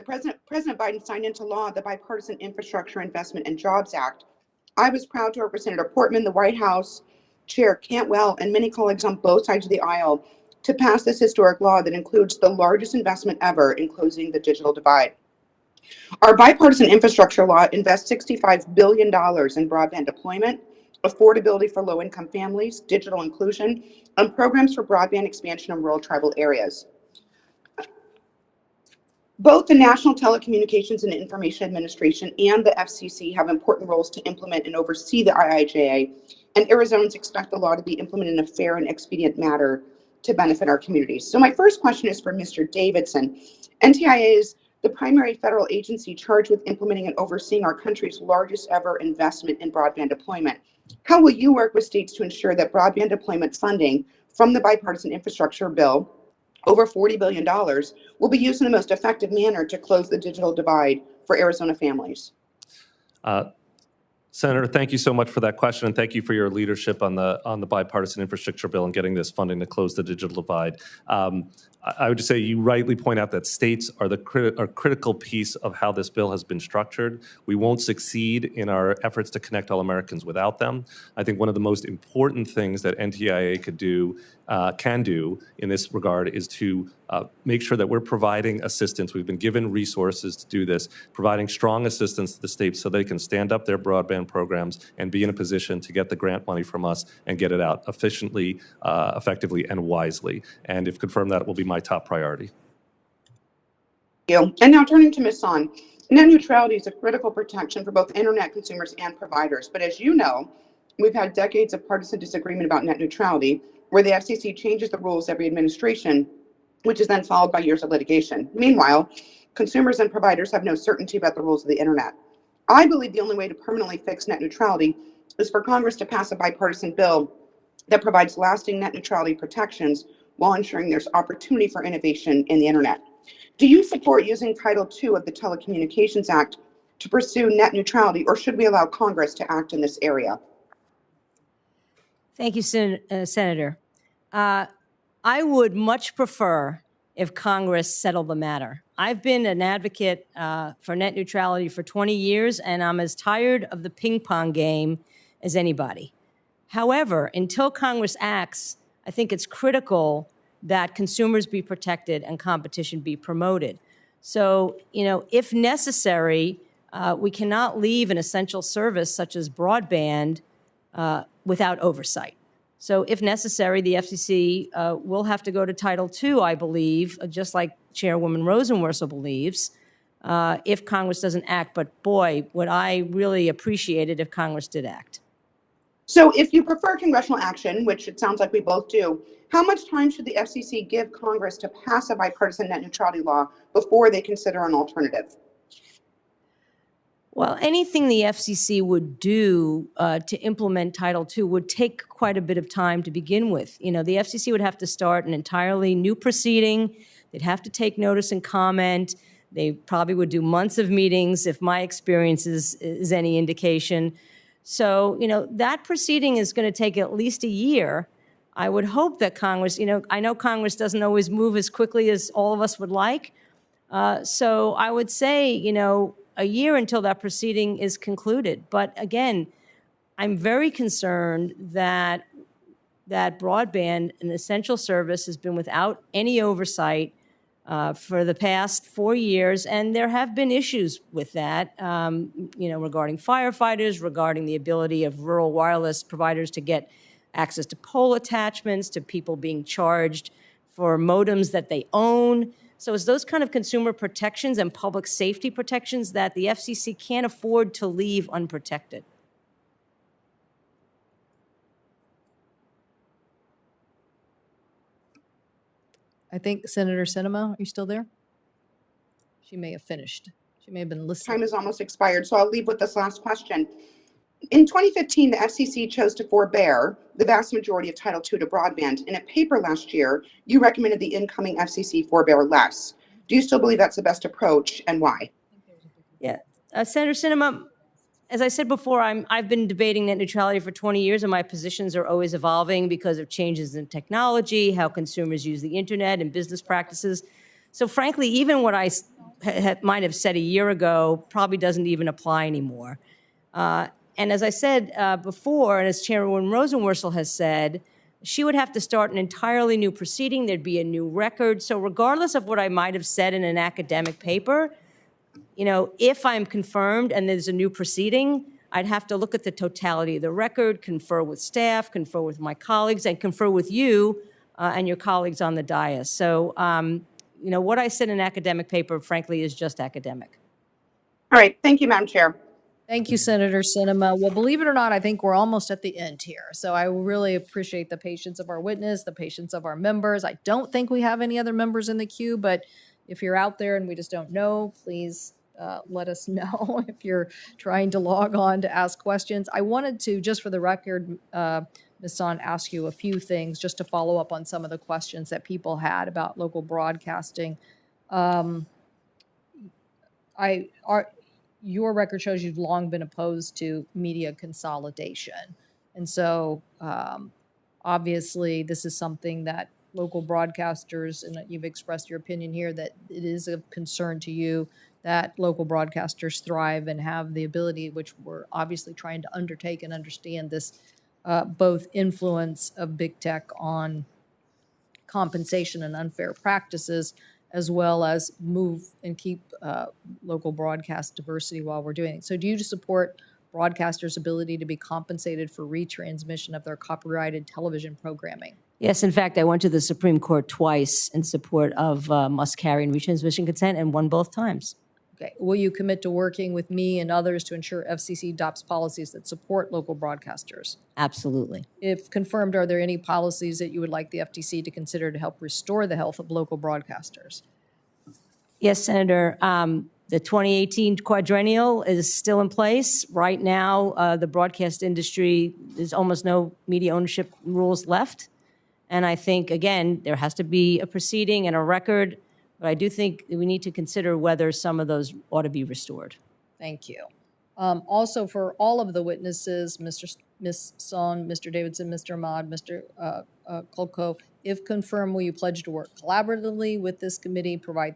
President Biden signed into law the Bipartisan Infrastructure Investment and Jobs Act. I was proud to work with Senator Portman, the White House Chair Cantwell, and many colleagues on both sides of the aisle to pass this historic law that includes the largest investment ever in closing the digital divide. Our bipartisan infrastructure law invests $65 billion in broadband deployment, affordability for low-income families, digital inclusion, and programs for broadband expansion in rural tribal areas. Both the National Telecommunications and Information Administration and the FCC have important roles to implement and oversee the IIJA, and Arizonans expect the law to be implemented in a fair and expedient manner to benefit our communities. So my first question is for Mr. Davidson. NTIA is the primary federal agency charged with implementing and overseeing our country's largest ever investment in broadband deployment. How will you work with states to ensure that broadband deployment funding from the bipartisan infrastructure bill, over $40 billion, will be used in the most effective manner to close the digital divide for Arizona families? Senator, thank you so much for that question, and thank you for your leadership on the bipartisan infrastructure bill and getting this funding to close the digital divide. I would just say you rightly point out that states are the critical piece of how this bill has been structured. We won't succeed in our efforts to connect all Americans without them. I think one of the most important things that NTIA can do in this regard is to make sure that we're providing assistance. We've been given resources to do this, providing strong assistance to the states so they can stand up their broadband programs and be in a position to get the grant money from us and get it out efficiently, effectively, and wisely. And if confirmed, that will be my top priority. Thank you. And now turning to Ms. Son, net neutrality is a critical protection for both internet consumers and providers. But as you know, we've had decades of partisan disagreement about net neutrality, where the FCC changes the rules every administration, which is then followed by years of litigation. Meanwhile, consumers and providers have no certainty about the rules of the internet. I believe the only way to permanently fix net neutrality is for Congress to pass a bipartisan bill that provides lasting net neutrality protections while ensuring there's opportunity for innovation in the internet. Do you support using Title II of the Telecommunications Act to pursue net neutrality, or should we allow Congress to act in this area? Thank you, Senator. I would much prefer if Congress settled the matter. I've been an advocate for net neutrality for 20 years, and I'm as tired of the ping pong game as anybody. However, until Congress acts, I think it's critical that consumers be protected and competition be promoted. So, if necessary, we cannot leave an essential service such as broadband without oversight. So if necessary, the FCC will have to go to Title II, I believe, just like Chairwoman Rosenworcel believes, if Congress doesn't act. But boy, would I really appreciate it if Congress did act. So if you prefer congressional action, which it sounds like we both do, how much time should the FCC give Congress to pass a bipartisan net neutrality law before they consider an alternative? Well, anything the FCC would do to implement Title II would take quite a bit of time to begin with. The FCC would have to start an entirely new proceeding. They'd have to take notice and comment. They probably would do months of meetings, if my experience is any indication. So, that proceeding is going to take at least a year. I would hope that Congress, I know Congress doesn't always move as quickly as all of us would like. So I would say, a year until that proceeding is concluded. But again, I'm very concerned that broadband, an essential service, has been without any oversight for the past 4 years, and there have been issues with that, regarding firefighters, regarding the ability of rural wireless providers to get access to pole attachments, to people being charged for modems that they own. So it's those kind of consumer protections and public safety protections that the FCC can't afford to leave unprotected. I think Senator Sinema, are you still there? She may have finished. She may have been listening. Time is almost expired, so I'll leave with this last question. In 2015, the FCC chose to forbear the vast majority of Title II to broadband. In a paper last year, you recommended the incoming FCC forbear less. Do you still believe that's the best approach, and why? Yeah, Senator Sinema, as I said before, I've been debating net neutrality for 20 years, and my positions are always evolving because of changes in technology, how consumers use the internet, and business practices. So frankly, even what I might have said a year ago probably doesn't even apply anymore. And as I said before, and as Chairwoman Rosenworcel has said, she would have to start an entirely new proceeding. There'd be a new record. So regardless of what I might have said in an academic paper, if I'm confirmed and there's a new proceeding, I'd have to look at the totality of the record, confer with staff, confer with my colleagues, and confer with you and your colleagues on the dais. So, what I said in an academic paper, frankly, is just academic. All right. Thank you, Madam Chair. Thank you, Senator Sinema. Well, believe it or not, I think we're almost at the end here. So I really appreciate the patience of our witness, the patience of our members. I don't think we have any other members in the queue, but if you're out there and we just don't know, please let us know if you're trying to log on to ask questions. I wanted to, just for the record, Ms. Son, ask you a few things just to follow up on some of the questions that people had about local broadcasting. Your record shows you've long been opposed to media consolidation. And so obviously this is something that local broadcasters, and you've expressed your opinion here, that it is of concern to you that local broadcasters thrive and have the ability, which we're obviously trying to undertake and understand this, both influence of big tech on compensation and unfair practices, as well as move and keep local broadcast diversity while we're doing it. So do you support broadcasters' ability to be compensated for retransmission of their copyrighted television programming? Yes, in fact, I went to the Supreme Court twice in support of must-carry and retransmission consent and won both times. Okay. Will you commit to working with me and others to ensure FCC adopts policies that support local broadcasters? Absolutely. If confirmed, are there any policies that you would like the FTC to consider to help restore the health of local broadcasters? Yes, Senator. The 2018 quadrennial is still in place. Right now, the broadcast industry, there's almost no media ownership rules left. And I think, again, there has to be a proceeding and a record, but I do think we need to consider whether some of those ought to be restored. Thank you. Also, for all of the witnesses, Ms. Son, Mr. Davidson, Mr. Ahmad, Mr. Kolko, if confirmed, will you pledge to work collaboratively with this committee, provide